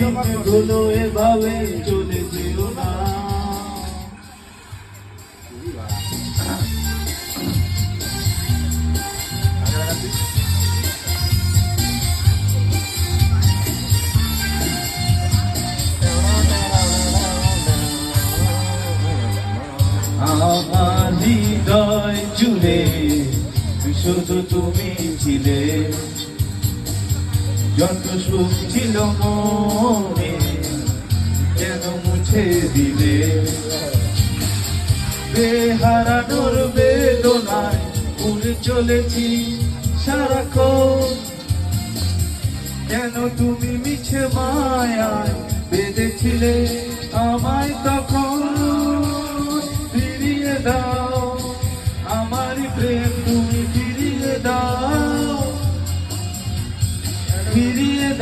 দিনগুলো এভাবে চলে যেও না। আমার হৃদয় জুড়ে শুধু তুমি ছিলে, যত সুখ ছিল মনে যেন মুছে দিলে। বেহারানোর বেদনায় উড়ে চলেছি সারাক্ষণ, কেন তুমি মিছে মায়ায় বেঁধেছিলে আমায় তখন। ফিরিয়ে দাও আমার প্রেম, তুমি ফিরিয়ে দাও, ফিরিয়ে দাও।